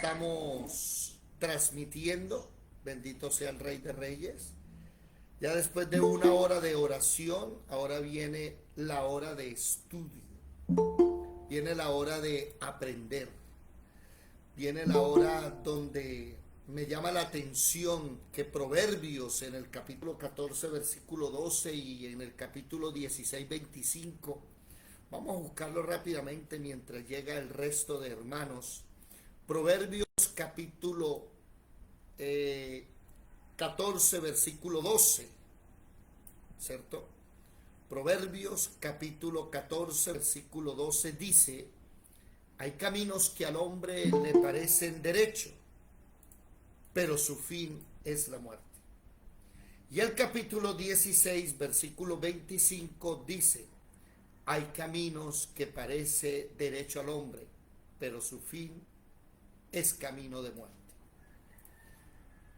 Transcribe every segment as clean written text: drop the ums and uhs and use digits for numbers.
Estamos transmitiendo, bendito sea el Rey de Reyes. Ya después de una hora de oración, ahora viene la hora de estudio, viene la hora de aprender, viene la hora donde me llama la atención que Proverbios en el capítulo 14, versículo 12 y en el capítulo 16, 25, vamos a buscarlo rápidamente mientras llega el resto de hermanos. Proverbios capítulo 14, versículo 12, ¿cierto? Proverbios capítulo 14, versículo 12 dice: hay caminos que al hombre le parecen derecho, pero su fin es la muerte. Y el capítulo 16, versículo 25 dice: hay caminos que parece derecho al hombre, pero su fin es camino de muerte.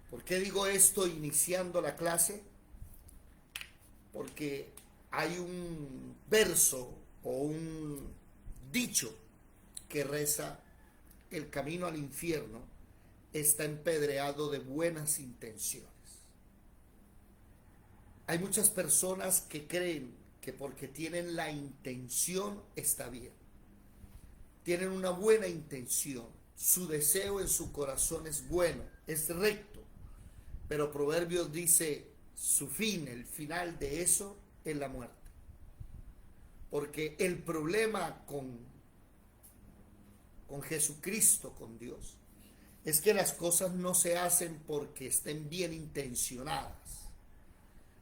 ¿Por qué digo esto iniciando la clase? Porque hay un verso o un dicho que reza: el camino al infierno está empedreado de buenas intenciones. Hay muchas personas que creen que porque tienen la intención está bien. Tienen una buena intención, su deseo en su corazón es bueno, es recto, pero Proverbios dice: su fin, el final de eso es la muerte. Porque el problema con Jesucristo, con Dios, es que las cosas no se hacen porque estén bien intencionadas.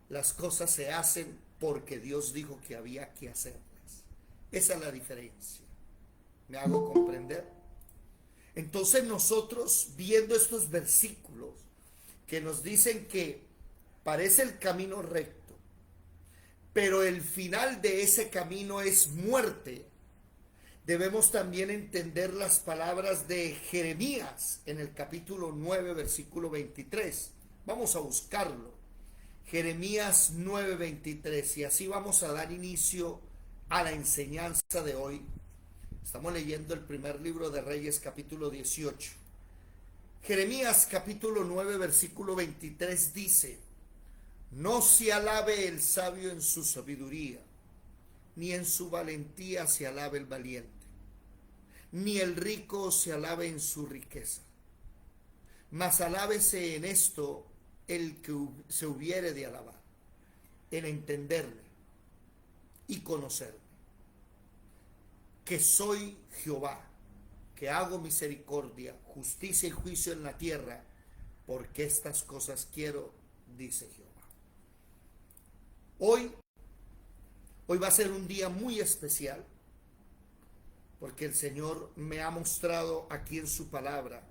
Las cosas se hacen porque Dios dijo que había que hacerlas. Esa es la diferencia. ¿Me hago comprender? Entonces nosotros, viendo estos versículos que nos dicen que parece el camino recto, pero el final de ese camino es muerte, debemos también entender las palabras de Jeremías en el capítulo 9, versículo 23. Vamos a buscarlo. Jeremías 9, 23. Y así vamos a dar inicio a la enseñanza de hoy. Estamos leyendo el primer libro de Reyes, capítulo 18. Jeremías capítulo 9, versículo 23 dice: no se alabe el sabio en su sabiduría, ni en su valentía se alabe el valiente, ni el rico se alabe en su riqueza, mas alábese en esto el que se hubiere de alabar, en entenderme y conocerme, que soy Jehová, que hago misericordia, justicia y juicio en la tierra, porque estas cosas quiero, dice Jehová. Hoy va a ser un día muy especial, porque el Señor me ha mostrado aquí en su palabra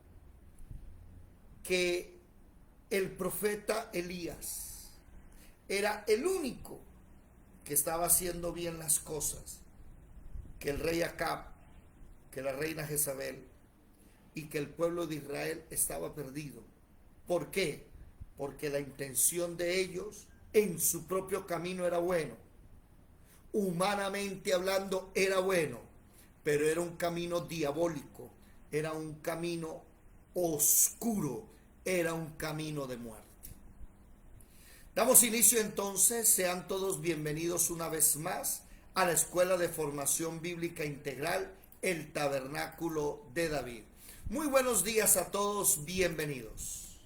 que el profeta Elías era el único que estaba haciendo bien las cosas, que el rey Acab, que la reina Jezabel y que el pueblo de Israel estaba perdido. ¿Por qué? Porque la intención de ellos en su propio camino era bueno, humanamente hablando era bueno, pero era un camino diabólico, era un camino oscuro, era un camino de muerte. Damos inicio entonces, sean todos bienvenidos una vez más a la Escuela de Formación Bíblica Integral, el Tabernáculo de David. Muy buenos días a todos, bienvenidos.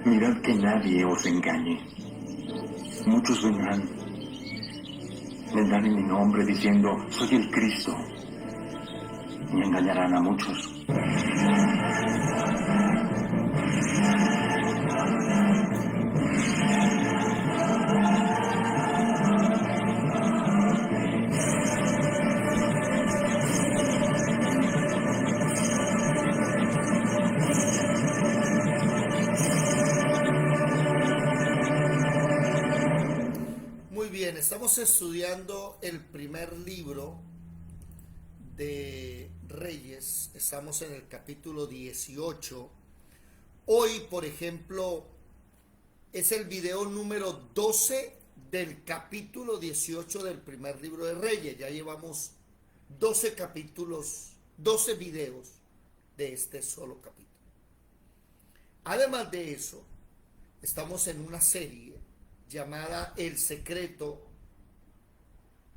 Mirad que nadie os engañe. Muchos vendrán en mi nombre diciendo: soy el Cristo, y engañarán a muchos. Muy bien, estamos estudiando el primer libro de Reyes, estamos en el capítulo 18. Hoy, por ejemplo, es el video número 12 del capítulo 18 del primer libro de Reyes. Ya llevamos 12 capítulos, 12 videos de este solo capítulo. Además de eso, estamos en una serie llamada El secreto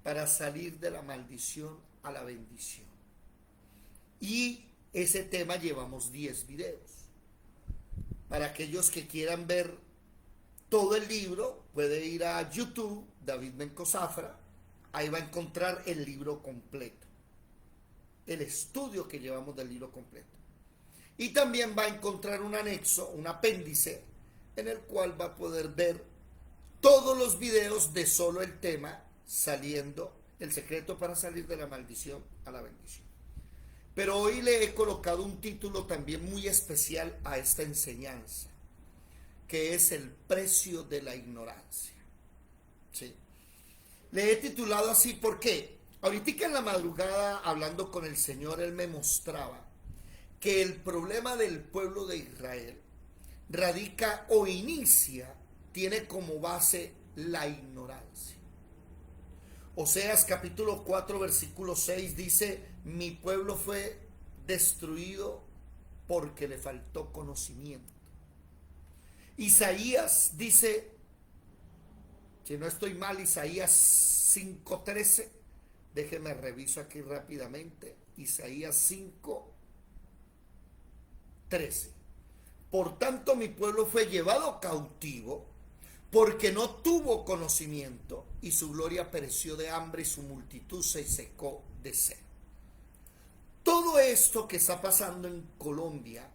para salir de la maldición a la bendición. Y ese tema llevamos 10 videos. Para aquellos que quieran ver todo el libro, puede ir a YouTube, David Benco Zafra, ahí va a encontrar el libro completo, el estudio que llevamos del libro completo. Y también va a encontrar un anexo, un apéndice, en el cual va a poder ver todos los videos de solo el tema saliendo, el secreto para salir de la maldición a la bendición. Pero hoy le he colocado un título también muy especial a esta enseñanza, que es el precio de la ignorancia. ¿Sí? Le he titulado así porque ahorita en la madrugada, hablando con el Señor, Él me mostraba que el problema del pueblo de Israel radica o inicia, tiene como base la ignorancia. Oseas capítulo 4 versículo 6 dice: mi pueblo fue destruido porque le faltó conocimiento. Isaías dice, si no estoy mal, Isaías 5:13, déjeme reviso aquí rápidamente, Isaías 5:13. Por tanto, mi pueblo fue llevado cautivo porque no tuvo conocimiento, y su gloria pereció de hambre y su multitud se secó de sed. Todo esto que está pasando en Colombia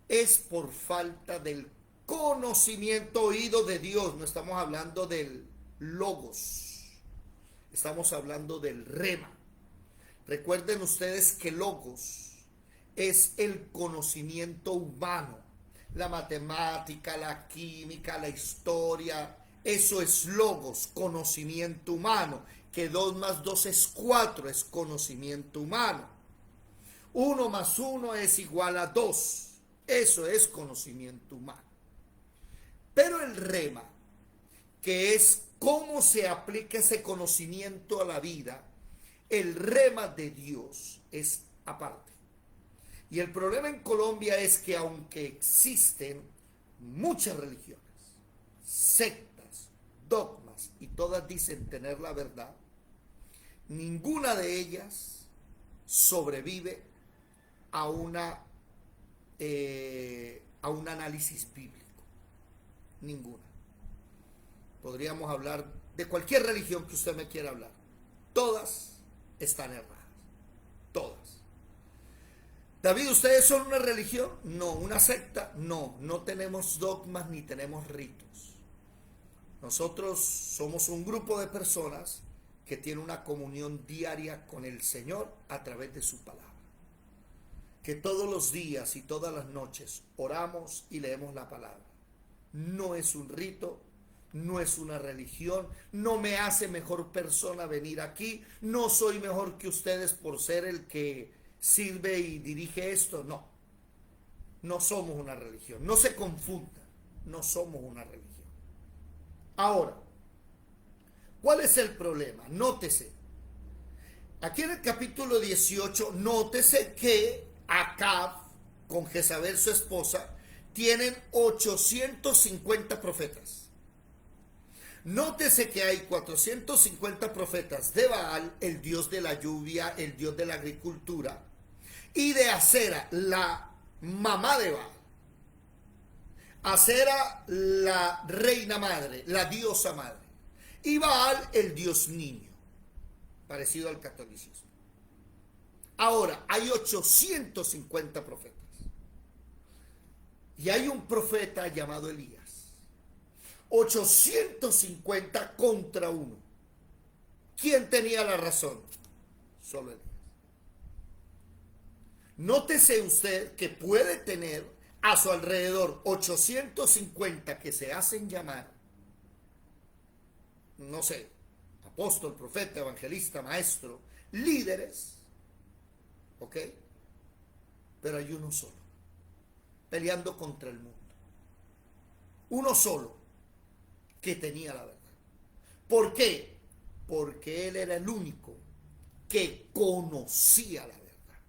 es por falta del conocimiento oído de Dios. No estamos hablando del logos, estamos hablando del rema. Recuerden ustedes que logos es el conocimiento humano, la matemática, la química, la historia, eso es logos, conocimiento humano, que 2 más 2 es 4, es conocimiento humano. 1 más 1 es igual a 2, eso es conocimiento humano. Pero el rema, que es cómo se aplica ese conocimiento a la vida, el rema de Dios es aparte. Y el problema en Colombia es que aunque existen muchas religiones, sectas, dogmas, y todas dicen tener la verdad, ninguna de ellas sobrevive a un análisis bíblico. Ninguna. Podríamos hablar de cualquier religión que usted me quiera hablar. Todas están erradas. Todas. David, ¿ustedes son una religión? No. ¿Una secta? No. No tenemos dogmas ni tenemos ritos. Nosotros somos un grupo de personas que tiene una comunión diaria con el Señor a través de su palabra. Que todos los días y todas las noches oramos y leemos la palabra. No es un rito, no es una religión, no me hace mejor persona venir aquí, no soy mejor que ustedes por ser el que sirve y dirige esto, no. No somos una religión, no se confunda, no somos una religión. Ahora, ¿cuál es el problema? Nótese, aquí en el capítulo 18, nótese que Acab, con Jezabel su esposa, tienen 850 profetas. Nótese que hay 450 profetas de Baal, el dios de la lluvia, el dios de la agricultura, y de Acera, la mamá de Baal. Acera, la reina madre, la diosa madre. Y Baal, el dios niño, parecido al catolicismo. Ahora, hay 850 profetas. Y hay un profeta llamado Elías. 850 contra 1. ¿Quién tenía la razón? Solo Elías. Nótese usted que puede tener a su alrededor 850 que se hacen llamar, no sé, apóstol, profeta, evangelista, maestro, líderes, ¿ok? Pero hay uno solo, peleando contra el mundo. Uno solo que tenía la verdad. ¿Por qué? Porque él era el único que conocía la verdad.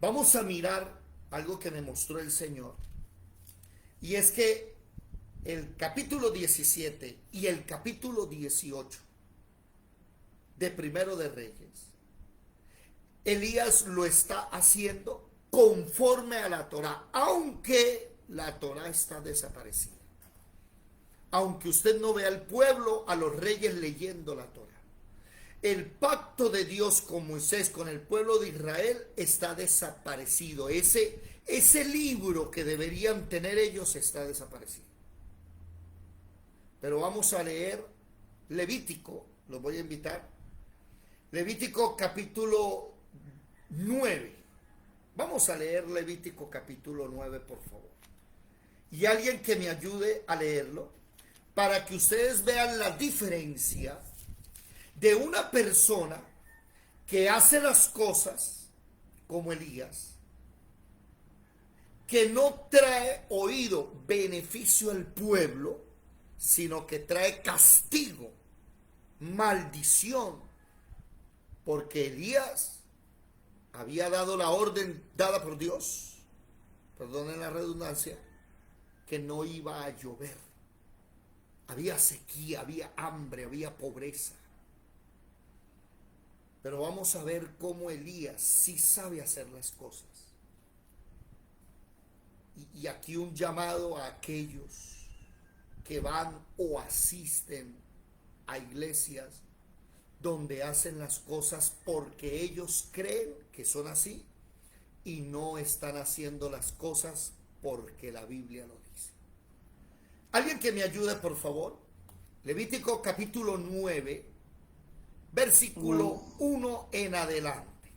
Vamos a mirar algo que me mostró el Señor. Y es que el capítulo 17 y el capítulo 18 de Primero de Reyes, Elías lo está haciendo conforme a la Torá, aunque la Torá está desaparecida. Aunque usted no vea al pueblo, a los reyes leyendo la Torá. El pacto de Dios con Moisés, con el pueblo de Israel, está desaparecido. Ese libro que deberían tener ellos está desaparecido. Pero vamos a leer Levítico, los voy a invitar. Levítico capítulo 9. Vamos a leer Levítico capítulo 9, por favor. Y alguien que me ayude a leerlo, para que ustedes vean la diferencia de una persona que hace las cosas como Elías, que no trae oído beneficio al pueblo, sino que trae castigo, maldición, porque Elías había dado la orden dada por Dios, perdonen la redundancia, que no iba a llover. Había sequía, había hambre, había pobreza. Pero vamos a ver cómo Elías sí sabe hacer las cosas. Y aquí un llamado a aquellos que van o asisten a iglesias donde hacen las cosas porque ellos creen que son así y no están haciendo las cosas porque la Biblia lo dice. Alguien que me ayude, por favor. Levítico capítulo 9, versículo 1 en adelante.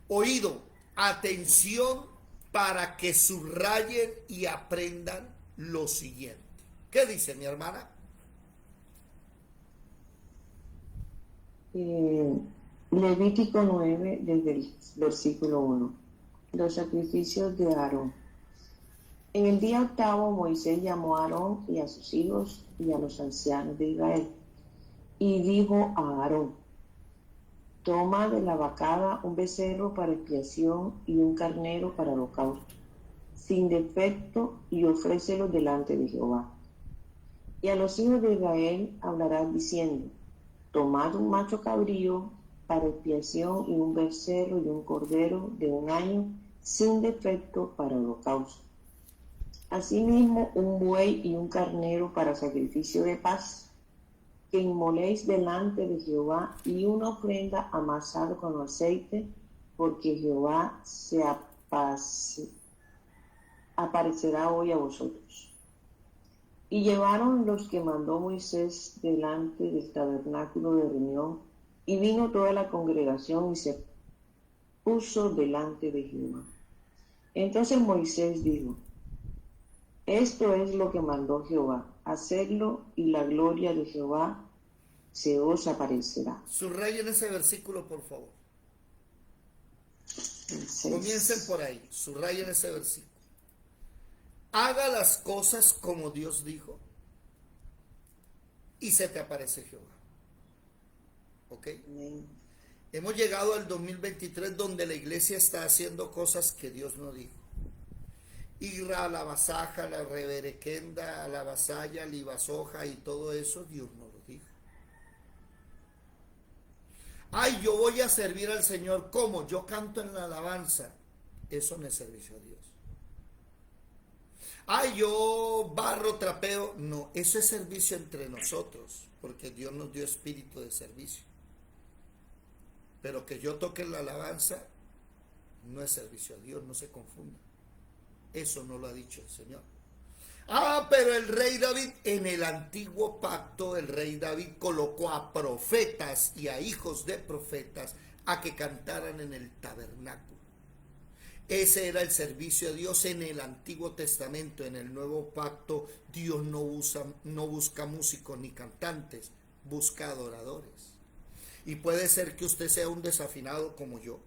Oído, atención para que subrayen y aprendan lo siguiente. ¿Qué dice mi hermana? Levítico 9, desde el versículo 1. Los sacrificios de Aarón. En el día octavo Moisés llamó a Aarón y a sus hijos y a los ancianos de Israel. Y dijo a Aarón: toma de la vacada un becerro para expiación y un carnero para holocausto, sin defecto, y ofrécelos delante de Jehová. Y a los hijos de Israel hablarás diciendo: tomad un macho cabrío para expiación y un becerro y un cordero de un año sin defecto para holocausto. Asimismo un buey y un carnero para sacrificio de paz, que inmoléis delante de Jehová, y una ofrenda amasada con aceite, porque Jehová se aparecerá hoy a vosotros. Y llevaron los que mandó Moisés delante del tabernáculo de reunión, y vino toda la congregación y se puso delante de Jehová. Entonces Moisés dijo: esto es lo que mandó Jehová, hacedlo, y la gloria de Jehová se os aparecerá. Subrayen ese versículo, por favor. Comiencen por ahí, subrayen ese versículo. Haga las cosas como Dios dijo y se te aparece Jehová. ¿Ok? Amén. Hemos llegado al 2023 donde la iglesia está haciendo cosas que Dios no dijo. Ira, la vasaja, la reverequenda, la vasalla, la ibasoja y todo eso, Dios no lo dijo. Ay, yo voy a servir al Señor. ¿Cómo? Yo canto en la alabanza. Eso no es servicio a Dios. Ay, yo barro, trapeo. No, eso es servicio entre nosotros, porque Dios nos dio espíritu de servicio. Pero que yo toque la alabanza no es servicio a Dios, no se confunda. Eso no lo ha dicho el Señor. Ah, pero el rey David, en el antiguo pacto, el rey David colocó a profetas y a hijos de profetas a que cantaran en el tabernáculo. Ese era el servicio a Dios en el Antiguo Testamento. En el Nuevo Pacto, Dios no busca músicos ni cantantes, busca adoradores. Y puede ser que usted sea un desafinado como yo.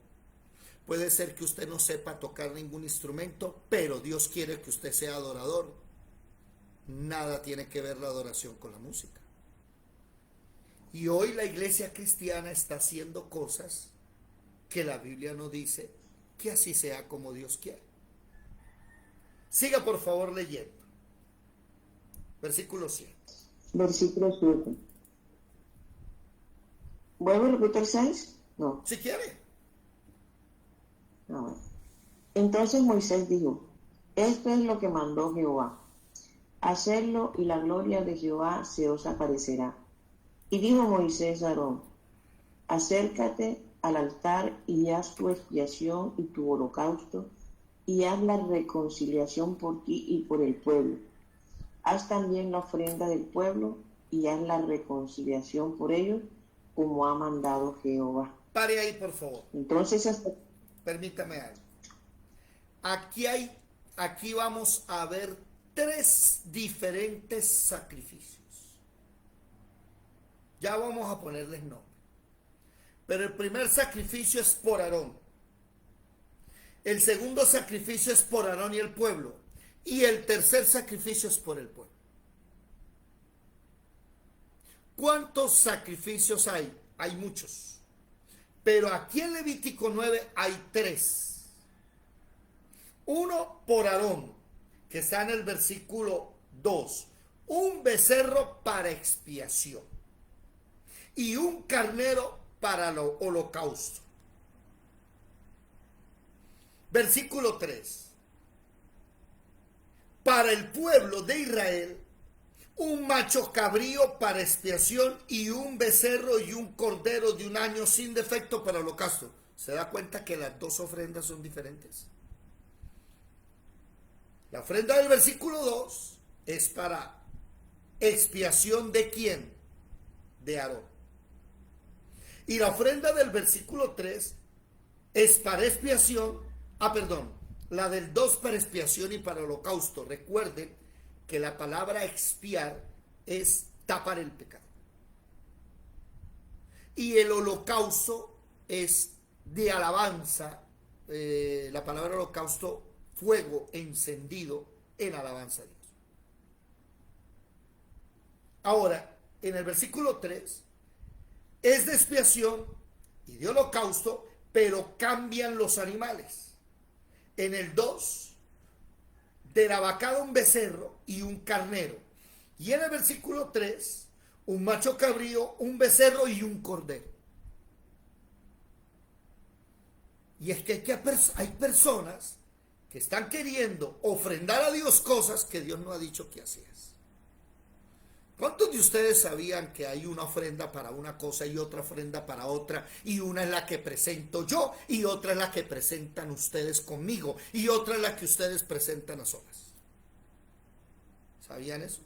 Puede ser que usted no sepa tocar ningún instrumento, pero Dios quiere que usted sea adorador. Nada tiene que ver la adoración con la música. Y hoy la iglesia cristiana está haciendo cosas que la Biblia no dice que así sea como Dios quiere. Siga por favor leyendo. Versículo 7. Versículo 7. ¿Vuelvo a repetir el 6? No. Si quiere. No. Entonces Moisés dijo, esto es lo que mandó Jehová. Hacedlo y la gloria de Jehová se os aparecerá. Y dijo Moisés a Aarón, acércate al altar y haz tu expiación y tu holocausto, y haz la reconciliación por ti y por el pueblo. Haz también la ofrenda del pueblo y haz la reconciliación por ellos, como ha mandado Jehová. Pare ahí, por favor. Entonces, permítame algo. Aquí vamos a ver 3 diferentes sacrificios. Ya vamos a ponerles nombre. Pero el primer sacrificio es por Aarón. El segundo sacrificio es por Aarón y el pueblo. Y el tercer sacrificio es por el pueblo. ¿Cuántos sacrificios hay? Hay muchos. Pero aquí en Levítico 9 hay 3. Uno por Aarón, que está en el versículo 2. Un becerro para expiación. Y un carnero para el holocausto. Versículo 3. Para el pueblo de Israel, un macho cabrío para expiación y un becerro y un cordero de un año sin defecto para holocausto. ¿Se da cuenta que las 2 ofrendas son diferentes? La ofrenda del versículo 2 es para expiación ¿de quién? De Aarón. Y la ofrenda del versículo 3 es para expiación, la del 2 para expiación y para holocausto. Recuerden que la palabra expiar es tapar el pecado. Y el holocausto es de alabanza, la palabra holocausto, fuego encendido en alabanza a Dios. Ahora, en el versículo 3, es de expiación y de holocausto, pero cambian los animales. En el 2, de la vacada un becerro y un carnero. Y en el versículo 3, un macho cabrío, un becerro y un cordero. Y es que hay personas que están queriendo ofrendar a Dios cosas que Dios no ha dicho que hacías. ¿Cuántos de ustedes sabían que hay una ofrenda para una cosa y otra ofrenda para otra? Y una es la que presento yo y otra es la que presentan ustedes conmigo y otra es la que ustedes presentan a solas. ¿Sabían eso?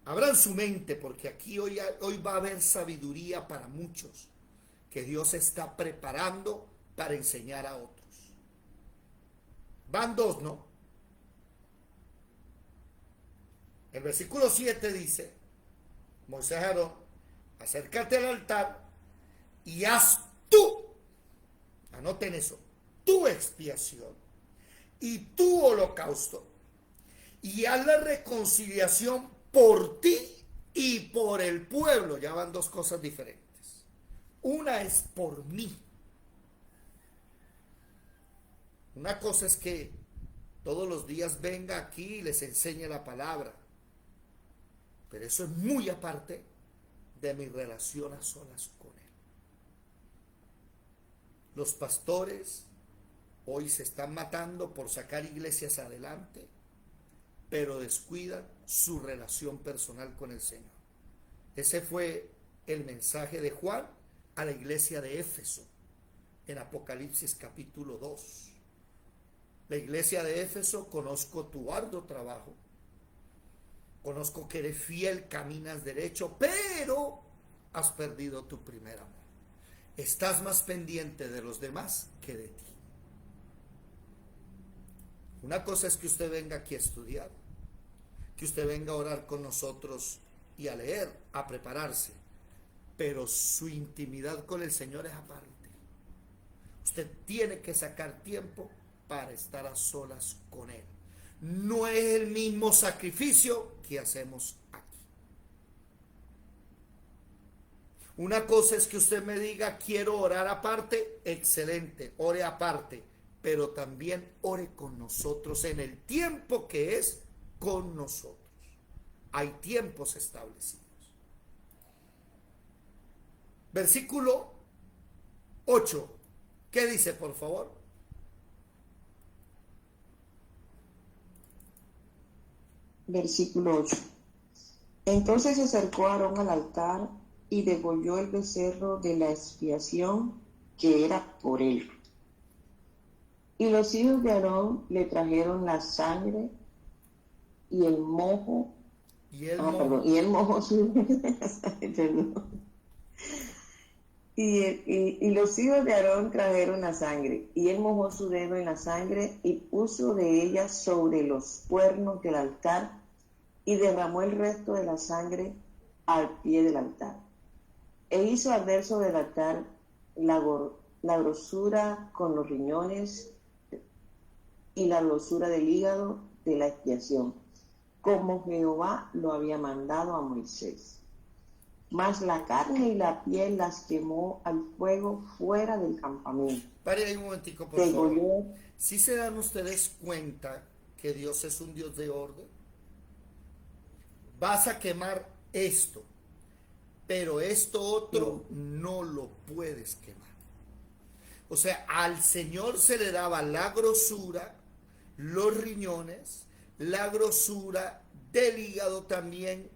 Abran su mente porque aquí hoy va a haber sabiduría para muchos que Dios está preparando para enseñar a otros. Van 2, ¿no? El versículo 7 dice, Moisés a Aarón, acércate al altar y haz tú, anoten eso, tu expiación y tu holocausto, y haz la reconciliación por ti y por el pueblo. Ya van 2 cosas diferentes. Una es por mí. Una cosa es que todos los días venga aquí y les enseñe la palabra. Pero eso es muy aparte de mi relación a solas con Él. Los pastores hoy se están matando por sacar iglesias adelante, pero descuidan su relación personal con el Señor. Ese fue el mensaje de Juan a la iglesia de Éfeso en Apocalipsis capítulo 2. La iglesia de Éfeso, conozco tu arduo trabajo, conozco que eres fiel, caminas derecho, pero has perdido tu primer amor. Estás más pendiente de los demás que de ti. Una cosa es que usted venga aquí a estudiar, que usted venga a orar con nosotros y a leer, a prepararse, pero su intimidad con el Señor es aparte. Usted tiene que sacar tiempo para estar a solas con Él. No es el mismo sacrificio que hacemos aquí. Una cosa es que usted me diga, quiero orar aparte, excelente, ore aparte, pero también ore con nosotros en el tiempo que es con nosotros. Hay tiempos establecidos. Versículo 8. ¿Qué dice, por favor? Versículo 8. Entonces se acercó Aarón al altar y degolló el becerro de la expiación que era por él. Y los hijos de Aarón le trajeron la sangre y el mojo. Y el Perdón, y el mojo su perdón. Y los hijos de Aarón trajeron la sangre, y él mojó su dedo en la sangre y puso de ella sobre los cuernos del altar y derramó el resto de la sangre al pie del altar. E hizo arder sobre el altar la grosura con los riñones y la grosura del hígado de la expiación, como Jehová lo había mandado a Moisés. Mas la carne y la piel las quemó al fuego fuera del campamento. Pare ahí un momentico, por favor. ¿Sí se dan ustedes cuenta que Dios es un Dios de orden? Vas a quemar esto, pero esto otro no lo puedes quemar. O sea, al Señor se le daba la grosura, los riñones, la grosura del hígado también,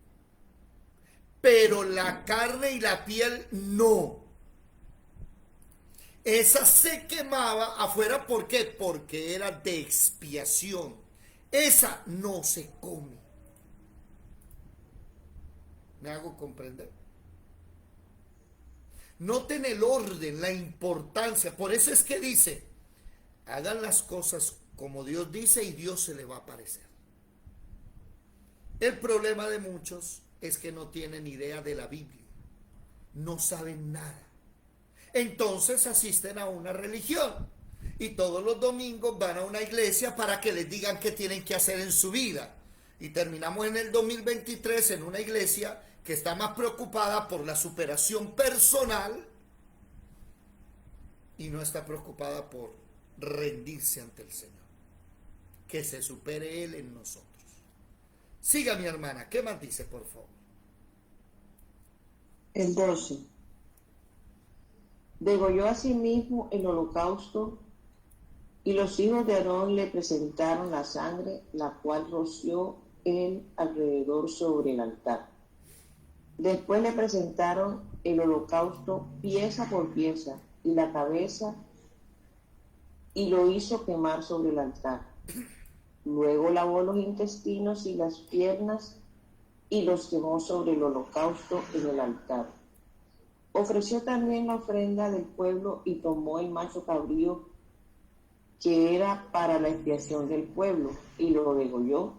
pero la carne y la piel no. Esa se quemaba afuera, ¿por qué? Porque era de expiación. Esa no se come. ¿Me hago comprender? Noten el orden, la importancia. Por eso es que dice, hagan las cosas como Dios dice y Dios se le va a aparecer. El problema de muchos es que no tienen idea de la Biblia, no saben nada. Entonces asisten a una religión y todos los domingos van a una iglesia para que les digan qué tienen que hacer en su vida. Y terminamos en el 2023 en una iglesia que está más preocupada por la superación personal y no está preocupada por rendirse ante el Señor. Que se supere Él en nosotros. Siga, mi hermana, ¿qué más dice, por favor? El 12. Degolló a sí mismo el holocausto, y los hijos de Aarón le presentaron la sangre, la cual roció él alrededor sobre el altar. Después le presentaron el holocausto pieza por pieza, y la cabeza, y lo hizo quemar sobre el altar. Luego lavó los intestinos y las piernas y los quemó sobre el holocausto en el altar. Ofreció también la ofrenda del pueblo y tomó el macho cabrío que era para la expiación del pueblo y lo degolló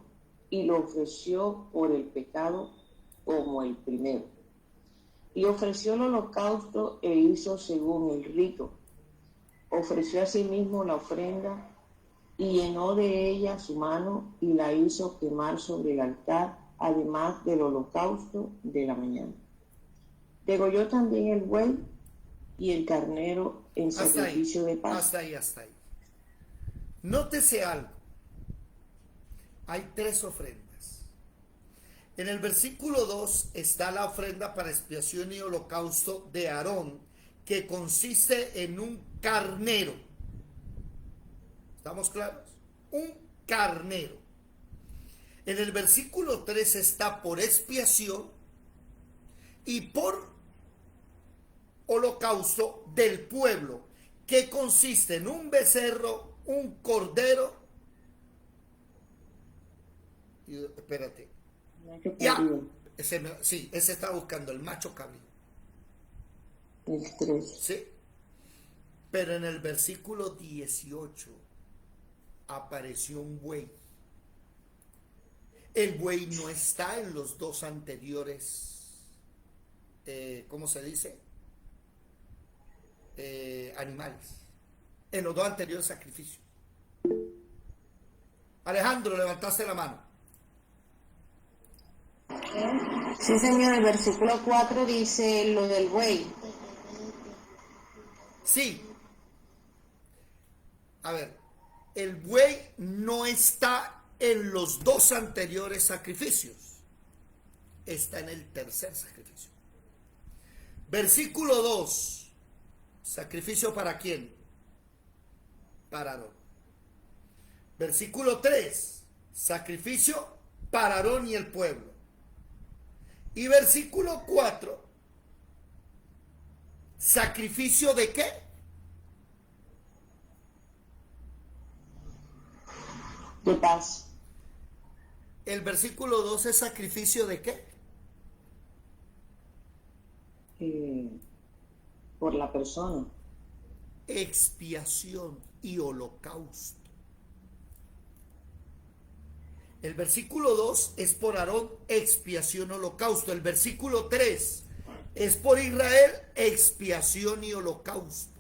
y lo ofreció por el pecado como el primero. Y ofreció el holocausto e hizo según el rito. Ofreció asimismo la ofrenda y llenó de ella su mano y la hizo quemar sobre el altar, además del holocausto de la mañana. Degolló también el buey y el carnero en sacrificio de paz. Hasta ahí. Nótese algo. Hay 3 ofrendas. En el versículo 2 está la ofrenda para expiación y holocausto de Aarón, que consiste en un carnero. ¿Estamos claros? Un carnero. En el versículo 3 está por expiación y por holocausto del pueblo, que consiste en un becerro, un cordero. Espérate. Ya. Ese está buscando el macho cabrío. El 3. Sí. Pero en el versículo 18 apareció un buey. El buey no está en los 2 anteriores, ¿cómo se dice? Animales. En los 2 anteriores sacrificios. Alejandro, levantaste la mano. Sí, señor, el versículo 4 dice lo del buey. Sí. A ver, el buey no está en los dos anteriores sacrificios. Está en el tercer sacrificio. Versículo 2. ¿Sacrificio para quién? Para Aarón. Versículo 3. Sacrificio para Aarón y el pueblo. Y versículo 4. ¿Sacrificio de qué? De paz. El versículo 2 es sacrificio de qué? Por la persona. Expiación y holocausto. El versículo 2 es por Aarón, expiación, holocausto. El versículo 3 es por Israel, expiación y holocausto.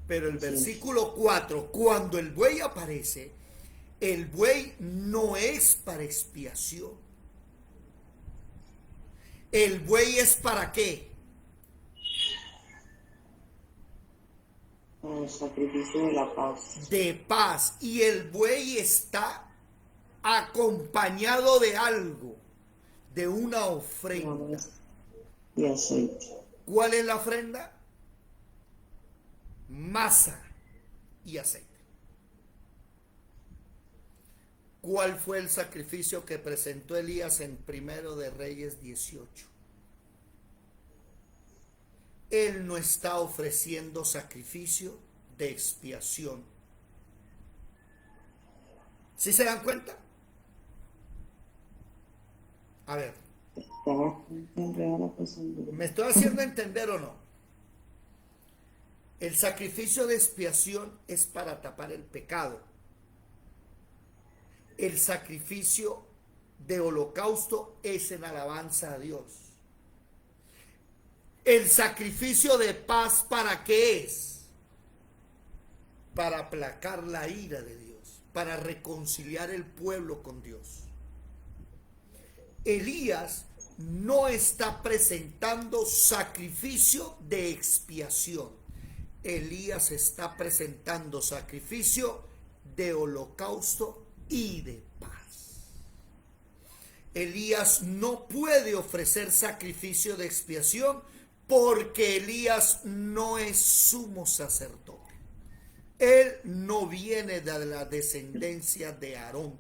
Pero el versículo 4, cuando el buey aparece, el buey no es para expiación. ¿El buey es para qué? El sacrificio de la paz. De paz. Y el buey está acompañado de algo, de una ofrenda. Y aceite. ¿Cuál es la ofrenda? Masa y aceite. ¿Cuál fue el sacrificio que presentó Elías en Primero de Reyes 18? Él no está ofreciendo sacrificio de expiación. ¿Sí se dan cuenta? A ver, ¿me estoy haciendo entender o no? El sacrificio de expiación es para tapar el pecado. El sacrificio de holocausto es en alabanza a Dios. El sacrificio de paz, ¿para qué es? Para aplacar la ira de Dios, para reconciliar el pueblo con Dios. Elías no está presentando sacrificio de expiación. Elías está presentando sacrificio de holocausto y de paz. Elías no puede ofrecer sacrificio de expiación porque Elías no es sumo sacerdote. Él no viene de la descendencia de Aarón.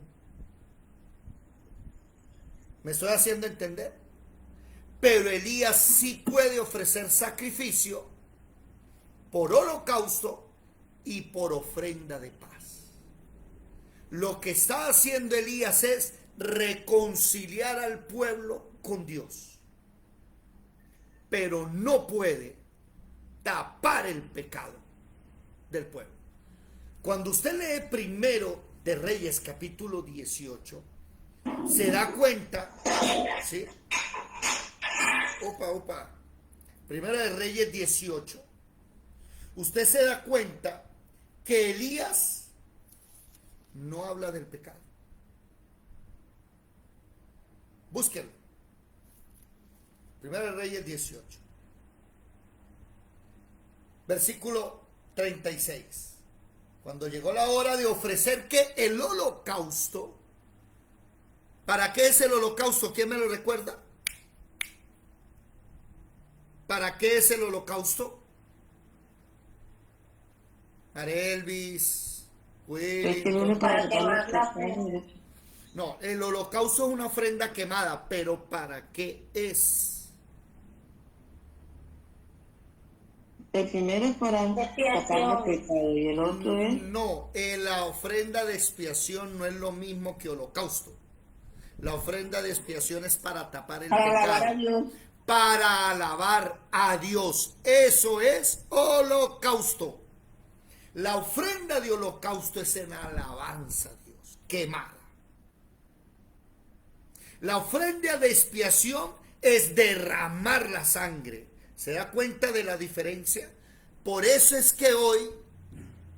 ¿Me estoy haciendo entender? Pero Elías sí puede ofrecer sacrificio por holocausto y por ofrenda de paz. Lo que está haciendo Elías es reconciliar al pueblo con Dios. Pero no puede tapar el pecado del pueblo. Cuando usted lee Primero de Reyes capítulo 18, se da cuenta, ¿sí? Primero de Reyes 18. Usted se da cuenta que Elías no habla del pecado. Búsquenlo. Primero de Reyes 18. Versículo 36. Cuando llegó la hora de ofrecer ¿qué? El holocausto. ¿Para qué es el holocausto? ¿Quién me lo recuerda? ¿Para qué es el holocausto? Para Elvis, Will. No, el holocausto es una ofrenda quemada, pero ¿para qué es? El primero es para tapar el pecado y el otro es... No, la ofrenda de expiación no es lo mismo que holocausto. La ofrenda de expiación es para tapar el pecado. Para alabar a Dios. Eso es holocausto. La ofrenda de holocausto es en alabanza a Dios, quemada. La ofrenda de expiación es derramar la sangre. ¿Se da cuenta de la diferencia? Por eso es que hoy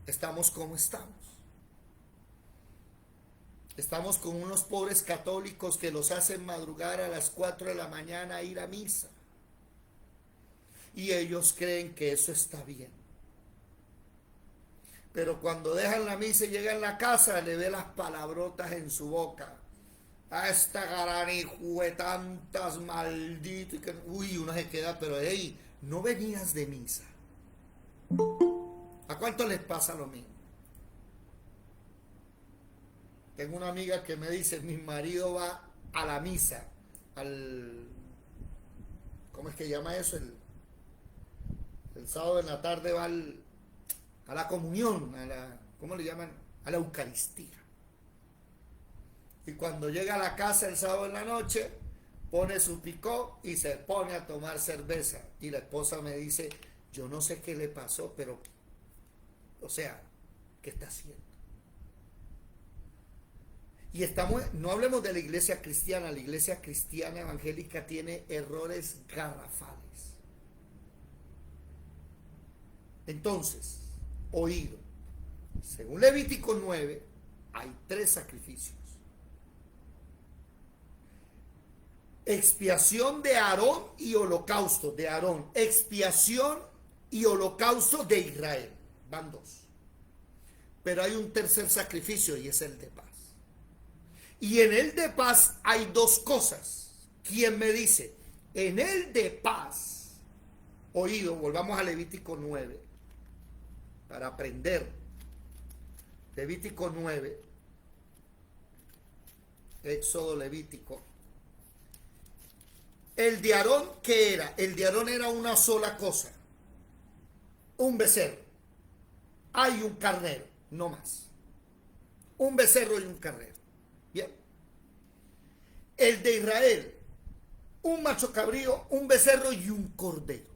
estamos como estamos. Estamos con unos pobres católicos que los hacen madrugar a las 4 de la mañana a ir a misa. Y ellos creen que eso está bien. Pero cuando dejan la misa y llegan a la casa, le ve las palabrotas en su boca. A esta gran hijo de tantas malditas. Uy, uno se queda, pero hey, no venías de misa. ¿A cuánto les pasa lo mismo? Tengo una amiga que me dice, mi marido va a la misa, ¿cómo es que llama eso? El sábado en la tarde va a la comunión, ¿cómo le llaman? A la Eucaristía. Y cuando llega a la casa el sábado en la noche, pone su picó y se pone a tomar cerveza. Y la esposa me dice, yo no sé qué le pasó, pero, o sea, ¿qué está haciendo? Y no hablemos de la iglesia cristiana evangélica tiene errores garrafales. Entonces, oído, según Levítico 9, hay 3 sacrificios. Expiación de Aarón y holocausto de Aarón. Expiación y holocausto de Israel. Van 2. Pero hay un tercer sacrificio y es el de paz. Y en el de paz hay 2 cosas. ¿Quién me dice? En el de paz, oído, volvamos a Levítico 9 para aprender. Levítico 9, Éxodo, Levítico. El de Aarón, ¿qué era? El de Aarón era una sola cosa. Un becerro. Hay un carnero, no más. Un becerro y un carnero. Bien. El de Israel, un macho cabrío, un becerro y un cordero.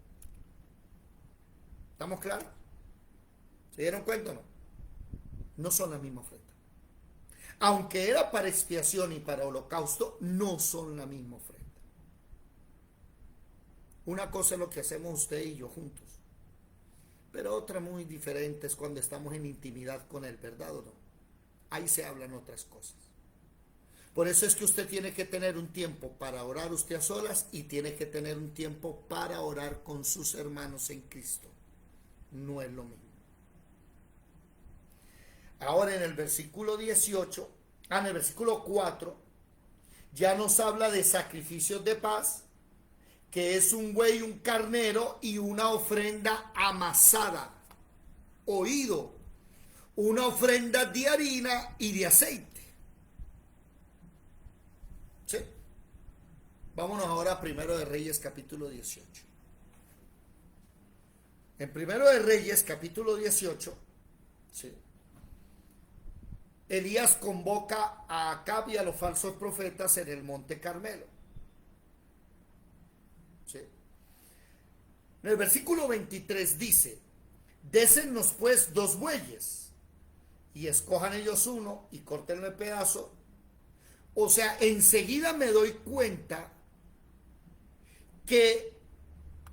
¿Estamos claros? ¿Se dieron cuenta o no? No son la misma ofrenda. Aunque era para expiación y para holocausto, no son la misma ofrenda. Una cosa es lo que hacemos usted y yo juntos, pero otra muy diferente es cuando estamos en intimidad con él, ¿verdad o no? Ahí se hablan otras cosas. Por eso es que usted tiene que tener un tiempo para orar usted a solas y tiene que tener un tiempo para orar con sus hermanos en Cristo. No es lo mismo. Ahora en el versículo 18, en el versículo 4, ya nos habla de sacrificios de paz, que es un buey, un carnero y una ofrenda amasada. Oído, una ofrenda de harina y de aceite. ¿Sí? Vámonos ahora a Primero de Reyes, capítulo 18. En Primero de Reyes, capítulo 18, ¿sí?, Elías convoca a Acab y a los falsos profetas en el monte Carmelo. ¿Sí? En el versículo 23 dice, désennos pues 2 bueyes y escojan ellos uno y córtenlo en pedazos. O sea, enseguida me doy cuenta que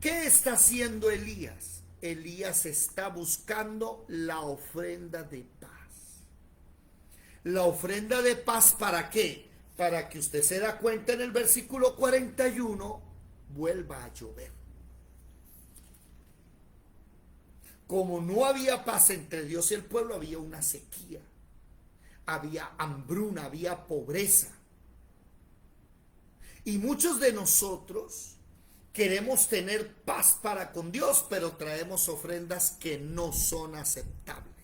¿qué está haciendo Elías? Elías está buscando la ofrenda de paz. La ofrenda de paz, ¿para qué? Para que usted se da cuenta en el versículo 41, vuelva a llover. Como no había paz entre Dios y el pueblo, había una sequía, había hambruna, había pobreza. Y muchos de nosotros queremos tener paz para con Dios, pero traemos ofrendas que no son aceptables.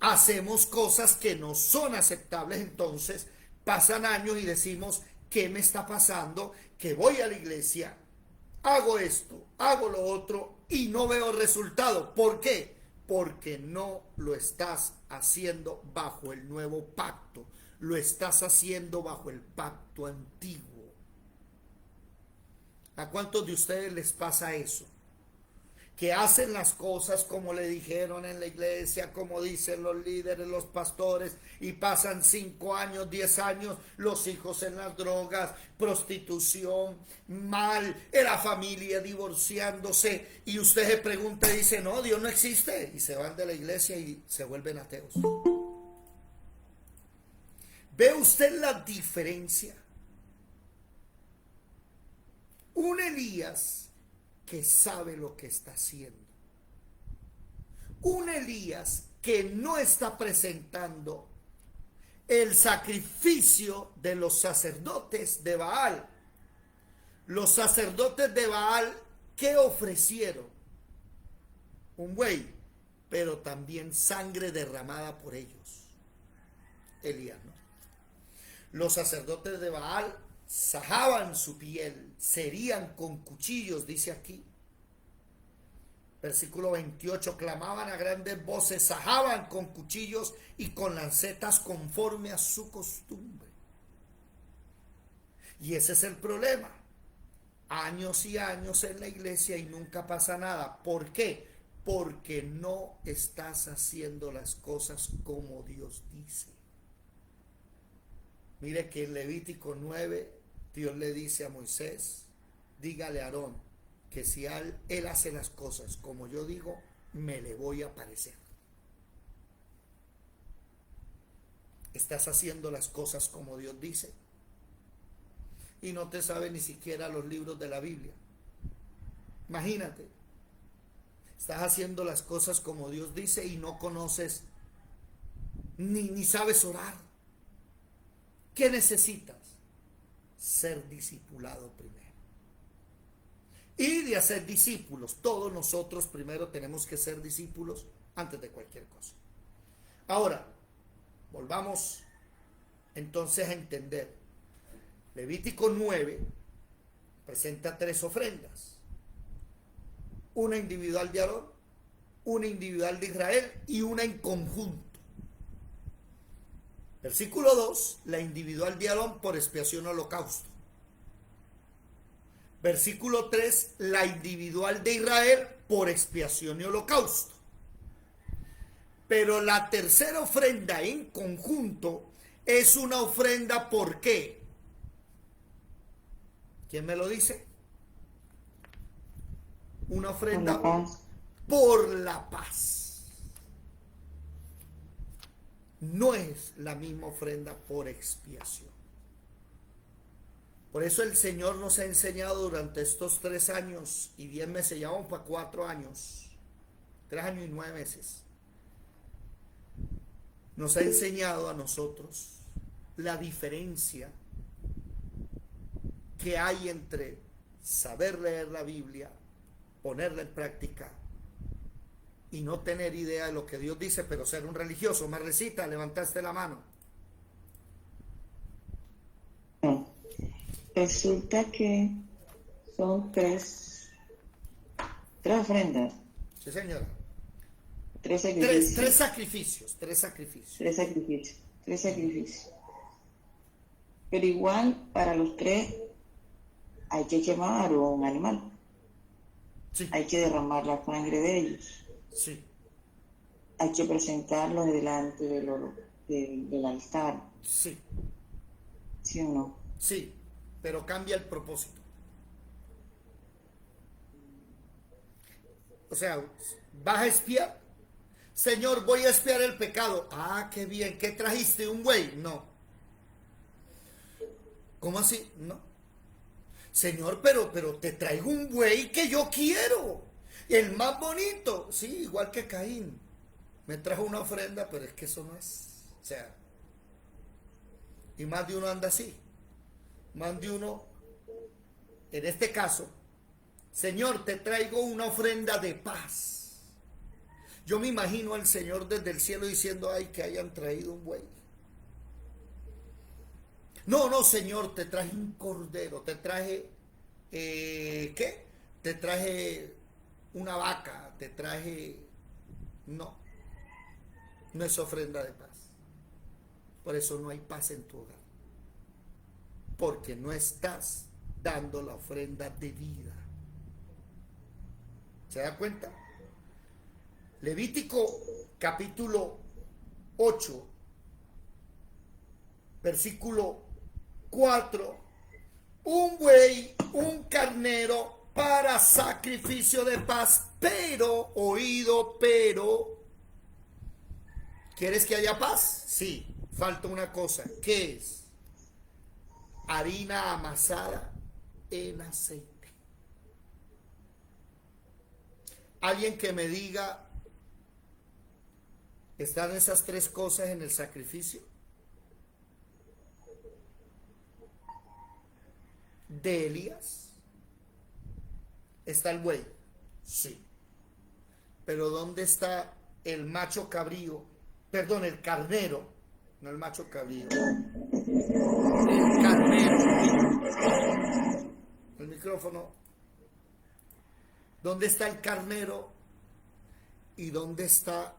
Hacemos cosas que no son aceptables, entonces pasan años y decimos, ¿qué me está pasando? Que voy a la iglesia, hago esto, hago lo otro y no veo resultado. ¿Por qué? Porque no lo estás haciendo bajo el nuevo pacto, lo estás haciendo bajo el pacto antiguo. ¿A cuántos de ustedes les pasa eso? Que hacen las cosas como le dijeron en la iglesia, como dicen los líderes, los pastores, y pasan 5 años, 10 años, los hijos en las drogas, prostitución, mal, la familia divorciándose, y usted se pregunta y dice, no, Dios no existe, y se van de la iglesia y se vuelven ateos. ¿Ve usted la diferencia? Un Elías que sabe lo que está haciendo. Un Elías que no está presentando el sacrificio de los sacerdotes de Baal. Los sacerdotes de Baal, ¿qué ofrecieron? Un buey, pero también sangre derramada por ellos. Elías no. Los sacerdotes de Baal sajaban su piel, se herían con cuchillos, dice aquí. Versículo 28, clamaban a grandes voces, sajaban con cuchillos y con lancetas conforme a su costumbre. Y ese es el problema. Años y años en la iglesia y nunca pasa nada. ¿Por qué? Porque no estás haciendo las cosas como Dios dice. Mire que en Levítico 9, Dios le dice a Moisés, dígale a Aarón, que si él hace las cosas como yo digo, me le voy a parecer. ¿Estás haciendo las cosas como Dios dice? Y no te sabe ni siquiera los libros de la Biblia. Imagínate, estás haciendo las cosas como Dios dice y no conoces ni sabes orar. ¿Qué necesitas? Ser discipulado primero. Y de hacer discípulos, todos nosotros primero tenemos que ser discípulos antes de cualquier cosa. Ahora, volvamos entonces a entender. Levítico 9 presenta 3 ofrendas. Una individual de Aarón, una individual de Israel y una en conjunto. Versículo 2, la individual de Aarón por expiación holocausto. Versículo 3, la individual de Israel por expiación y holocausto. Pero la tercera ofrenda en conjunto es una ofrenda ¿por qué? ¿Quién me lo dice? Una ofrenda por la paz. No es la misma ofrenda por expiación. Por eso el Señor nos ha enseñado durante estos 3 años y 10 meses, ya vamos para 4 años, 3 años y 9 meses. Nos ha enseñado a nosotros la diferencia que hay entre saber leer la Biblia, ponerla en práctica y no tener idea de lo que Dios dice, pero ser un religioso. Marrecita, levantaste la mano. Resulta que son tres ofrendas. Sí, señora. 3 sacrificios. Tres sacrificios. Pero igual, para los 3 hay que quemar un animal. Sí. Hay que derramar la sangre de ellos. Sí. Hay que presentarlos delante del altar. Sí. ¿Sí o no? Sí, pero cambia el propósito. O sea, vas a espiar. Señor, voy a espiar el pecado. Ah, qué bien. ¿Qué trajiste? ¿Un buey? No. ¿Cómo así? No. Señor, pero te traigo un buey que yo quiero. El más bonito. Sí, igual que Caín. Me trajo una ofrenda, pero es que eso no es. O sea, y más de uno anda así. Más de uno, en este caso, Señor, te traigo una ofrenda de paz. Yo me imagino al Señor desde el cielo diciendo, ay, que hayan traído un buey. No, Señor, te traje un cordero, te traje, ¿qué? Te traje una vaca, te traje... No es ofrenda de paz. Por eso no hay paz en tu hogar. Porque no estás dando la ofrenda de vida. ¿Se da cuenta? Levítico capítulo 8, versículo 4. Un buey, un carnero para sacrificio de paz, pero, ¿quieres que haya paz? Sí. Falta una cosa. ¿Qué es? Harina amasada en aceite. Alguien que me diga, ¿están esas tres cosas en el sacrificio de Elías? ¿Está el buey? Sí. Pero ¿dónde está el macho cabrío? Perdón, el carnero. No el macho cabrío. El carnero. El micrófono. ¿Dónde está el carnero? ¿Y dónde está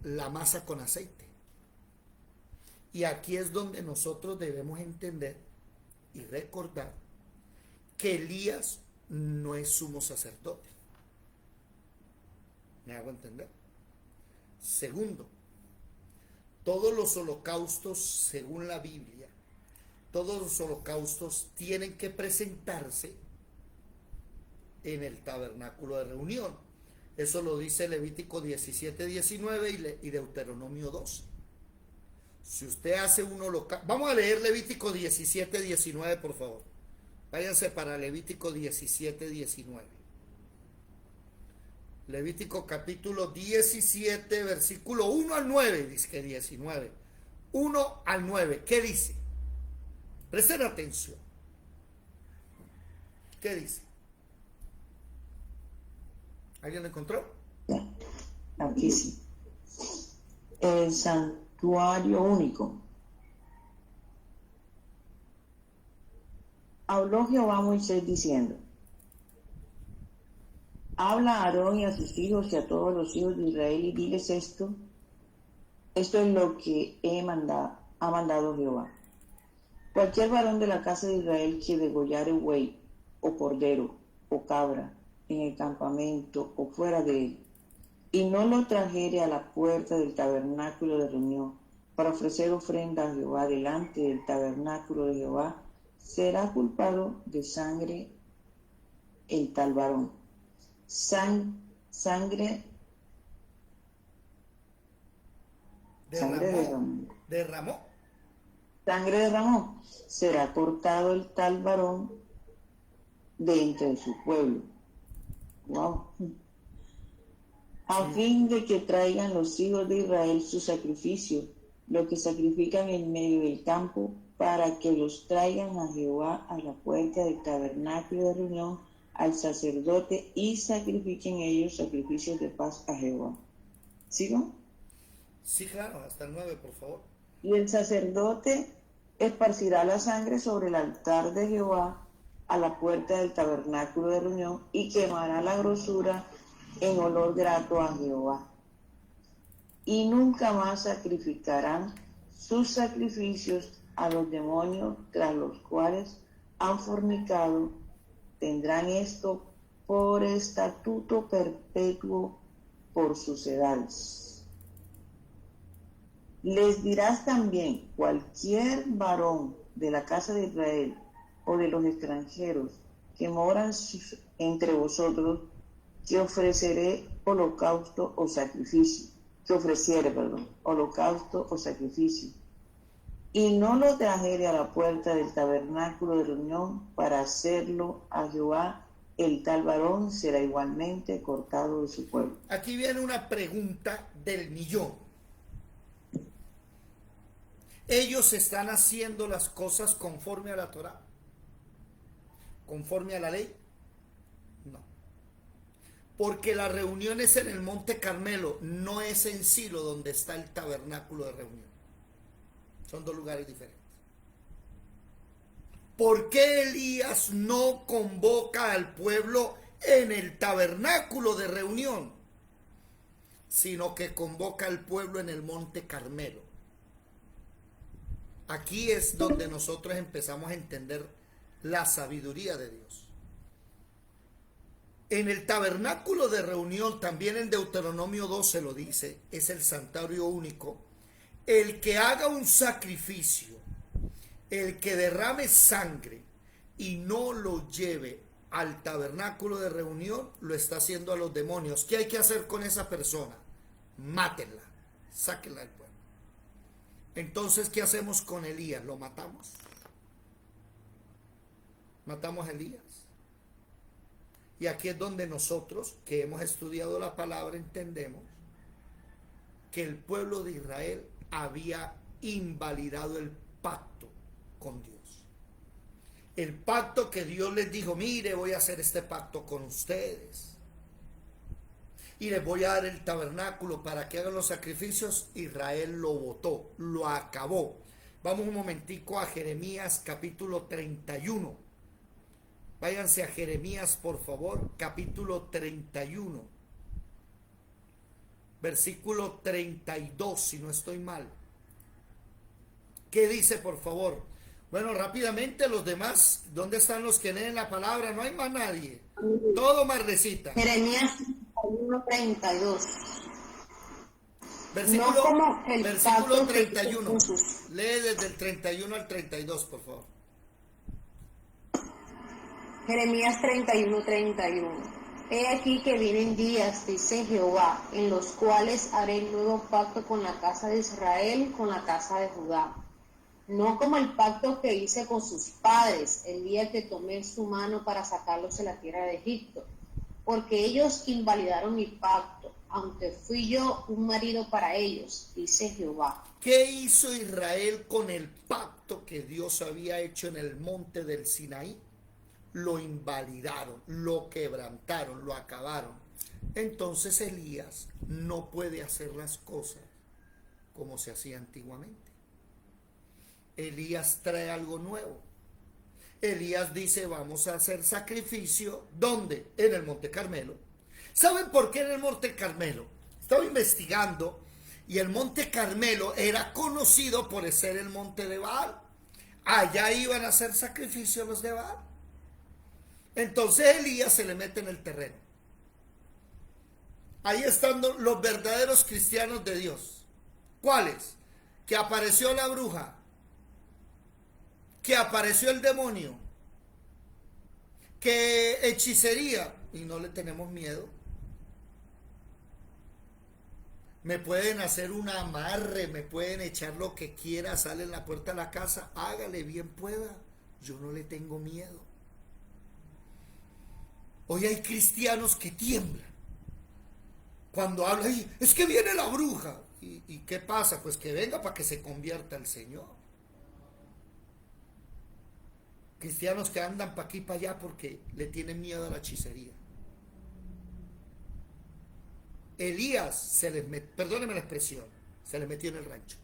la masa con aceite? Y aquí es donde nosotros debemos entender y recordar que Elías no es sumo sacerdote. ¿Me hago entender? Segundo, todos los holocaustos, según la Biblia, todos los holocaustos tienen que presentarse en el tabernáculo de reunión. Eso lo dice Levítico 17:19 y Deuteronomio 12. Si usted hace un holocausto, vamos a leer Levítico 17:19, por favor. Váyanse para Levítico 17:19. Levítico capítulo 17, versículo 1 al 9, dice que 19. 1 al 9, ¿qué dice? Presten atención. ¿Qué dice? ¿Alguien lo encontró? Aquí sí. El santuario único. Habló Jehová a Moisés diciendo: habla a Aarón y a sus hijos y a todos los hijos de Israel y diles esto. Esto es lo que ha mandado Jehová. Cualquier varón de la casa de Israel que degollare buey o cordero o cabra en el campamento o fuera de él, y no lo trajere a la puerta del tabernáculo de reunión para ofrecer ofrenda a Jehová delante del tabernáculo de Jehová, será culpado de sangre el tal varón. Sangre derramó. Sangre derramó. Será cortado el tal varón de entre su pueblo. Wow. A fin de que traigan los hijos de Israel su sacrificio, lo que sacrifican en medio del campo, para que los traigan a Jehová a la puerta del tabernáculo de reunión al sacerdote y sacrifiquen ellos sacrificios de paz a Jehová. ¿Sigo? Sí, claro, hasta el 9, por favor. Y el sacerdote esparcirá la sangre sobre el altar de Jehová a la puerta del tabernáculo de reunión y quemará la grosura en olor grato a Jehová. Y nunca más sacrificarán sus sacrificios a los demonios tras los cuales han fornicado. Tendrán esto por estatuto perpetuo por sus edades. Les dirás también: cualquier varón de la casa de Israel o de los extranjeros que moran entre vosotros, que ofreciere holocausto o sacrificio, y no lo trajere a la puerta del tabernáculo de reunión para hacerlo a Jehová, el tal varón será igualmente cortado de su pueblo. Aquí viene una pregunta del millón. ¿Ellos están haciendo las cosas conforme a la Torá? ¿Conforme a la ley? No. Porque las reuniones en el Monte Carmelo no es en Silo donde está el tabernáculo de reunión. Son dos lugares diferentes. ¿Por qué Elías no convoca al pueblo en el tabernáculo de reunión, sino que convoca al pueblo en el Monte Carmelo? Aquí es donde nosotros empezamos a entender la sabiduría de Dios. En el tabernáculo de reunión, también en Deuteronomio 12 lo dice, es el santuario único. El que haga un sacrificio, el que derrame sangre y no lo lleve al tabernáculo de reunión, lo está haciendo a los demonios. ¿Qué hay que hacer con esa persona? Mátenla, sáquenla del pueblo. Entonces, ¿qué hacemos con Elías? ¿Lo matamos? Matamos a Elías. Y aquí es donde nosotros, que hemos estudiado la palabra, entendemos que el pueblo de Israel había invalidado el pacto con Dios. El pacto que Dios les dijo, mire, voy a hacer este pacto con ustedes. Y les voy a dar el tabernáculo para que hagan los sacrificios. Israel lo botó, lo acabó. Vamos un momentico a Jeremías capítulo 31. Váyanse a Jeremías, por favor, capítulo 31. Versículo 32, si no estoy mal. ¿Qué dice, por favor? Bueno, rápidamente los demás, ¿dónde están los que leen la palabra? No hay más nadie. Todo Marlecita. Jeremías 31:32. Versículo, No como el versículo pacto que 31. hizo con sus- Lee desde el 31 al 32, por favor. Jeremías 31:31. He aquí que vienen días, dice Jehová, en los cuales haré nuevo pacto con la casa de Israel, con la casa de Judá. No como el pacto que hice con sus padres el día que tomé su mano para sacarlos de la tierra de Egipto, porque ellos invalidaron mi pacto, aunque fui yo un marido para ellos, dice Jehová. ¿Qué hizo Israel con el pacto que Dios había hecho en el monte del Sinaí? Lo invalidaron, lo quebrantaron, lo acabaron. Entonces Elías no puede hacer las cosas como se hacía antiguamente. Elías trae algo nuevo. Elías dice, vamos a hacer sacrificio. ¿Dónde? En el Monte Carmelo. ¿Saben por qué en el Monte Carmelo? Estaba investigando y el Monte Carmelo era conocido por ser el monte de Baal. Allá iban a hacer sacrificios los de Baal. Entonces Elías se le mete en el terreno. Ahí están los verdaderos cristianos de Dios. ¿Cuáles? Que apareció la bruja, que apareció el demonio, que hechicería, y no le tenemos miedo. Me pueden hacer un amarre, me pueden echar lo que quiera, sale en la puerta de la casa, hágale bien pueda, yo no le tengo miedo. Hoy hay cristianos que tiemblan cuando hablan, es que viene la bruja. ¿Y qué pasa? Pues que venga para que se convierta el Señor. Cristianos que andan para aquí y para allá porque le tienen miedo a la hechicería. Elías se les metió, perdóneme la expresión, se les metió en el rancho.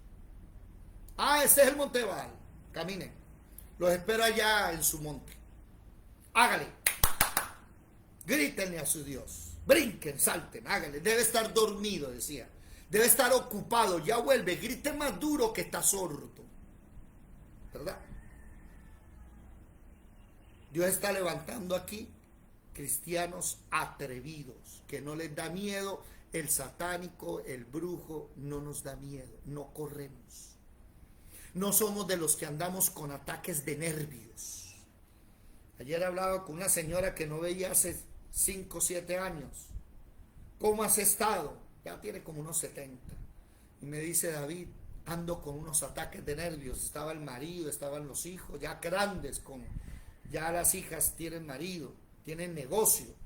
Ese es el monte de Baal, caminen. Los espero allá en su monte. Hágale. Grítenle a su Dios. Brinquen, salten, hágale. Debe estar dormido, decía. Debe estar ocupado, ya vuelve. Grite más duro que está sordo. ¿Verdad? Dios está levantando aquí cristianos atrevidos, que no les da miedo el satánico, el brujo, no nos da miedo, no corremos. No somos de los que andamos con ataques de nervios. Ayer hablaba con una señora que no veía hace 5 o 7 años. ¿Cómo has estado? Ya tiene como unos 70. Y me dice, David, ando con unos ataques de nervios. Estaba el marido, estaban los hijos, ya grandes, ya las hijas tienen marido, tienen negocio.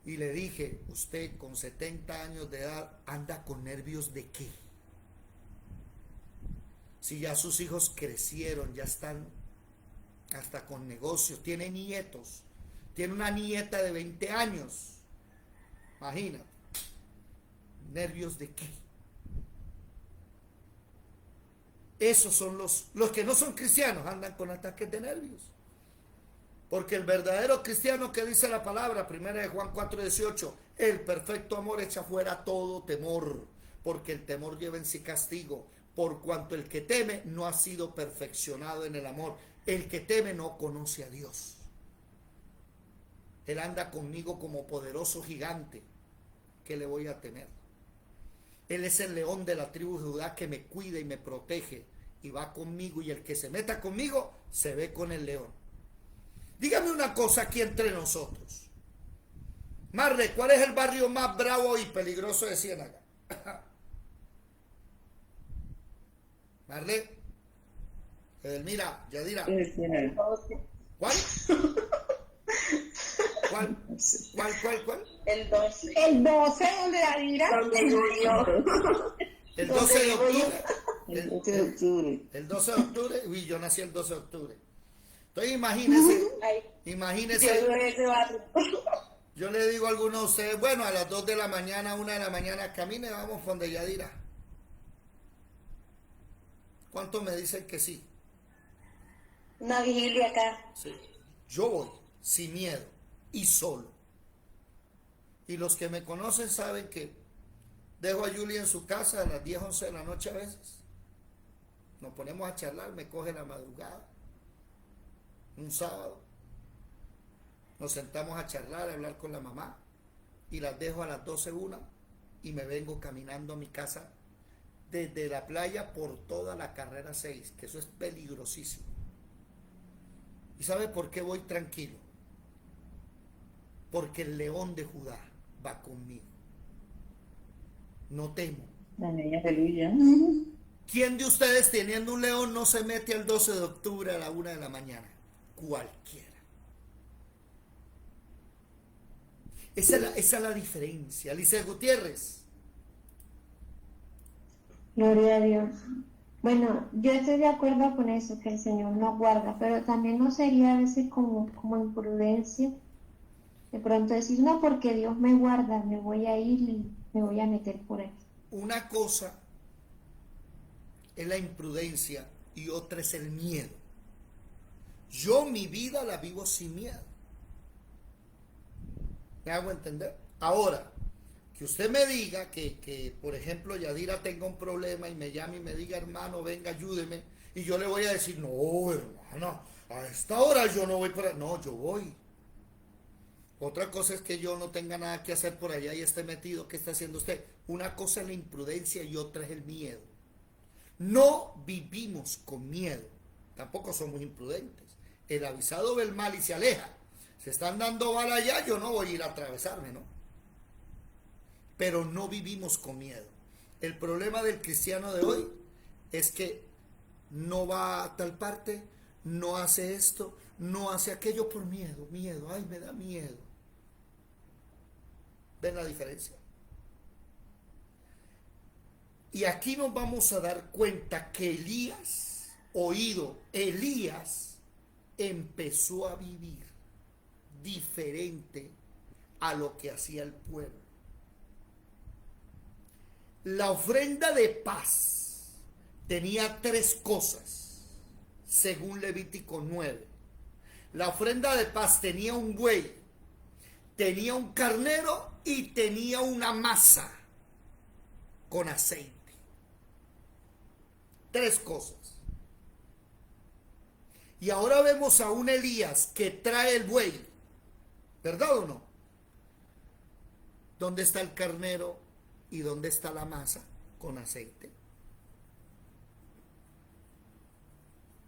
Y le dije, usted con 70 años de edad anda con nervios ¿de qué? Si ya sus hijos crecieron, ya están hasta con negocios, tiene nietos, tiene una nieta de 20 años, imagínate, nervios ¿de qué? Esos son los que no son cristianos, andan con ataques de nervios. Porque el verdadero cristiano, que dice la palabra, 1 de Juan 4:18, el perfecto amor echa fuera todo temor, porque el temor lleva en sí castigo, por cuanto el que teme no ha sido perfeccionado en el amor. El que teme no conoce a Dios. Él anda conmigo como poderoso gigante. ¿Qué le voy a temer? Él es el león de la tribu de Judá que me cuida y me protege y va conmigo, y el que se meta conmigo se ve con el león. Dígame una cosa aquí entre nosotros. Marle, ¿cuál es el barrio más bravo y peligroso de Ciénaga? Marlene, Edelmira, Yadira. El ¿Cuál? ¿Cuál? ¿Cuál? El 12. El 12 donde Yadira. Donde murió. El 12 de octubre. 12 de octubre. El 12 de octubre. Uy, yo nací el 12 de octubre. Entonces imagínense, Ay, yo imagínense. vivo en ese barrio. Yo le digo a algunos de ustedes, bueno, a las 2 de la mañana, 1 de la mañana, camine, vamos con de Yadira. ¿Cuántos me dicen que sí? Una vigilia acá. Sí. Yo voy, sin miedo y solo. Y los que me conocen saben que dejo a Julie en su casa a las 10, 11 de la noche a veces. Nos ponemos a charlar, me coge la madrugada. Un sábado. Nos sentamos a charlar, a hablar con la mamá. Y las dejo a las 12, 1 y me vengo caminando a mi casa desde la playa por toda la carrera 6, que eso es peligrosísimo. ¿Y sabe por qué voy tranquilo? Porque el león de Judá va conmigo. No temo. Amén, aleluya. ¿Quién de ustedes teniendo un león no se mete el 12 de octubre a la 1 de la mañana? Cualquiera. Esa es la diferencia. Alicia Gutiérrez. Gloria a Dios. Bueno, yo estoy de acuerdo con eso, que el Señor nos guarda, pero también no sería a veces como imprudencia de pronto decir, no, porque Dios me guarda, me voy a ir y me voy a meter por aquí. Una cosa es la imprudencia y otra es el miedo. Yo mi vida la vivo sin miedo. ¿Me hago entender? Ahora, que usted me diga que, por ejemplo, Yadira tenga un problema y me llame y me diga, hermano, venga, ayúdeme, y yo le voy a decir, no, hermano, a esta hora yo no voy por allá. No, yo voy. Otra cosa es que yo no tenga nada que hacer por allá y esté metido. ¿Qué está haciendo usted? Una cosa es la imprudencia y otra es el miedo. No vivimos con miedo. Tampoco somos imprudentes. El avisado ve el mal y se aleja. Se están dando bala allá, yo no voy a ir a atravesarme, ¿no? Pero no vivimos con miedo. El problema del cristiano de hoy es que no va a tal parte, no hace esto, no hace aquello por miedo, ay, me da miedo. ¿Ven la diferencia? Y aquí nos vamos a dar cuenta que Elías empezó a vivir diferente a lo que hacía el pueblo. La ofrenda de paz tenía 3 cosas, según Levítico 9. La ofrenda de paz tenía un buey, tenía un carnero y tenía una masa con aceite. 3 cosas. Y ahora vemos a un Elías que trae el buey, ¿verdad o no? ¿Dónde está el carnero y dónde está la masa con aceite?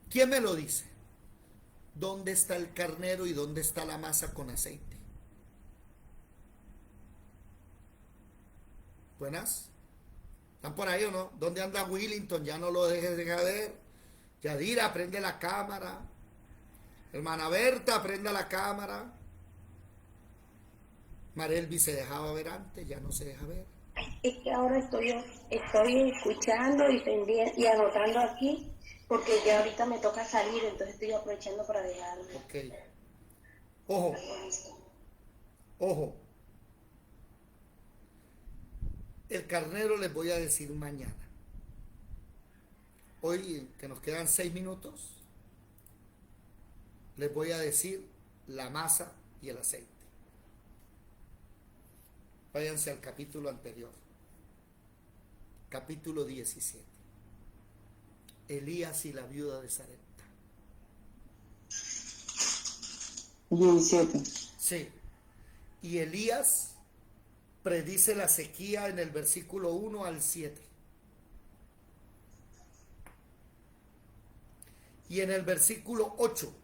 ¿Quién me lo dice? ¿Dónde está el carnero y dónde está la masa con aceite? ¿Buenas? ¿Están por ahí o no? ¿Dónde anda Willington? Ya no lo dejes de ver. Yadira, prende la cámara. Hermana Berta, prenda la cámara. Marelvi se dejaba ver antes, ya no se deja ver. Es que ahora estoy escuchando y pendiente y anotando aquí, porque ya ahorita me toca salir, entonces estoy aprovechando para dejarlo. Ok. Ojo. Ojo. El carnero les voy a decir mañana. Hoy, que nos quedan 6 minutos, les voy a decir la masa y el aceite. Váyanse al capítulo anterior. Capítulo 17. Elías y la viuda de Sarepta. 17. Sí. Y Elías predice la sequía en el versículo 1 al 7. Y en el versículo 8,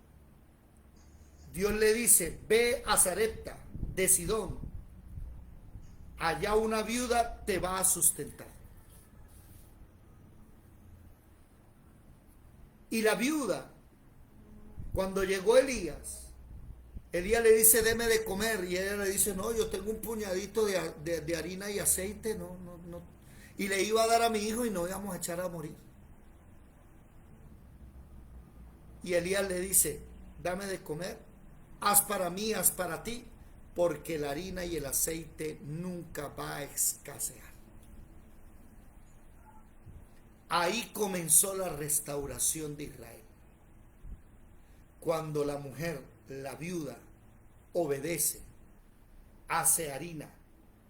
Dios le dice, ve a Sarepta de Sidón, allá una viuda te va a sustentar. Y la viuda, cuando llegó Elías le dice, deme de comer, y ella le dice, no, yo tengo un puñadito de harina y aceite, no, y le iba a dar a mi hijo y no íbamos a echar a morir. Y Elías le dice, dame de comer, haz para mí, haz para ti, porque la harina y el aceite nunca va a escasear. Ahí comenzó la restauración de Israel. Cuando la mujer, la viuda, obedece, hace harina,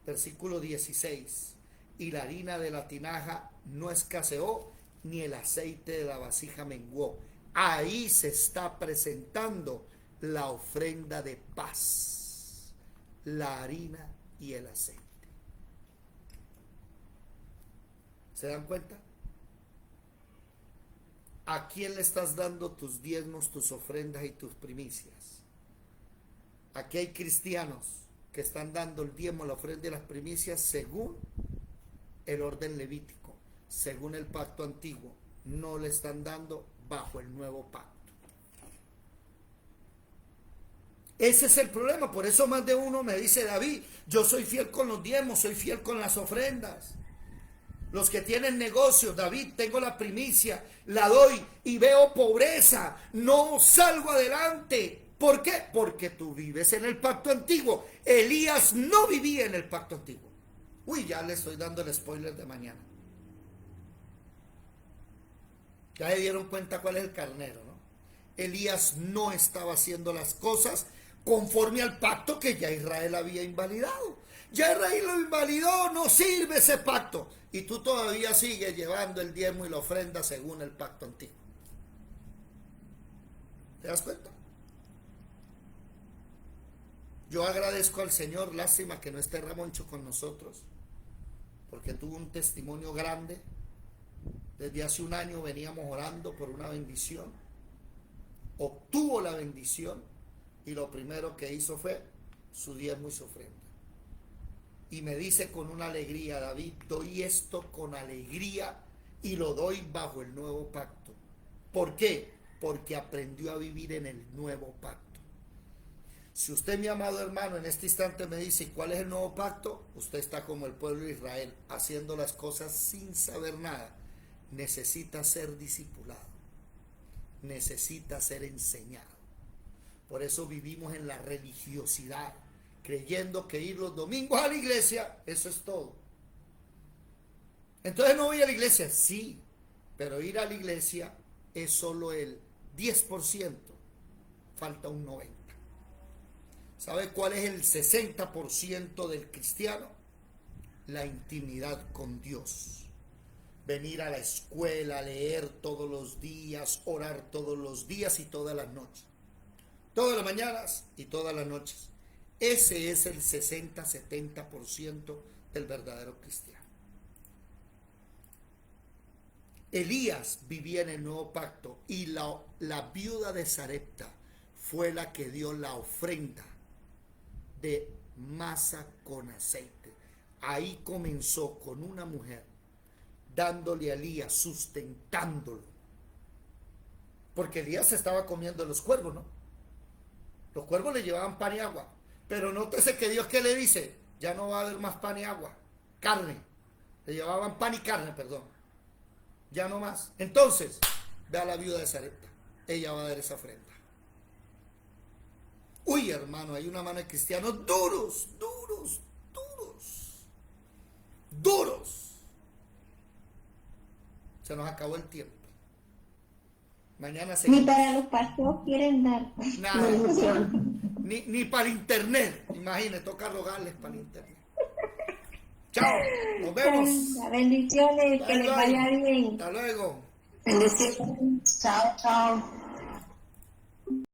versículo 16, y la harina de la tinaja no escaseó, ni el aceite de la vasija menguó. Ahí se está presentando la ofrenda de paz, la harina y el aceite. ¿Se dan cuenta? ¿A quién le estás dando tus diezmos, tus ofrendas y tus primicias? Aquí hay cristianos que están dando el diezmo, la ofrenda y las primicias según el orden levítico, según el pacto antiguo. No le están dando bajo el nuevo pacto. Ese es el problema. Por eso más de uno me dice, David, yo soy fiel con los diezmos, soy fiel con las ofrendas. Los que tienen negocios, David, tengo la primicia, la doy y veo pobreza, no salgo adelante. ¿Por qué? Porque tú vives en el pacto antiguo. Elías no vivía en el pacto antiguo. Uy, ya le estoy dando el spoiler de mañana. Ya se dieron cuenta cuál es el carnero, ¿no? Elías no estaba haciendo las cosas conforme al pacto que ya Israel había invalidado. Ya Israel lo invalidó, no sirve ese pacto. Y tú todavía sigues llevando el diezmo y la ofrenda según el pacto antiguo. ¿Te das cuenta? Yo agradezco al Señor, lástima que no esté Ramoncho con nosotros, porque tuvo un testimonio grande. Desde hace un año veníamos orando por una bendición. Obtuvo la bendición y lo primero que hizo fue su diezmo y su ofrenda. Y me dice con una alegría, David, doy esto con alegría y lo doy bajo el nuevo pacto. ¿Por qué? Porque aprendió a vivir en el nuevo pacto. Si usted, mi amado hermano, en este instante me dice cuál es el nuevo pacto, usted está como el pueblo de Israel, haciendo las cosas sin saber nada. Necesita ser discipulado, necesita ser enseñado. Por eso vivimos en la religiosidad, creyendo que ir los domingos a la iglesia, eso es todo. Entonces no voy a la iglesia, sí, pero ir a la iglesia es solo el 10%, falta un 90%. ¿Sabe cuál es el 60% del cristiano? La intimidad con Dios. Venir a la escuela, leer todos los días, orar todos los días y todas las noches. Todas las mañanas y todas las noches. Ese es el 60-70% del verdadero cristiano. Elías vivía en el nuevo pacto y la viuda de Sarepta fue la que dio la ofrenda de masa con aceite. Ahí comenzó con una mujer dándole a Elías, sustentándolo. Porque Elías se estaba comiendo los cuervos, ¿no? Los cuervos le llevaban pan y agua. Pero nótese que Dios, ¿qué le dice? Ya no va a haber más pan y agua, carne. Le llevaban pan y carne, perdón. Ya no más. Entonces, ve a la viuda de Sarepta. Ella va a dar esa ofrenda. Uy, hermano, hay una mano de cristianos duros. Se nos acabó el tiempo. Mañana seguimos. Ni para los pastores quieren dar. Nada. Ni para el internet. Imagínate, toca rogarles para el internet. Chao, nos vemos. Bendiciones, que les vaya bien. Hasta luego. Bendiciones. Chao, chao.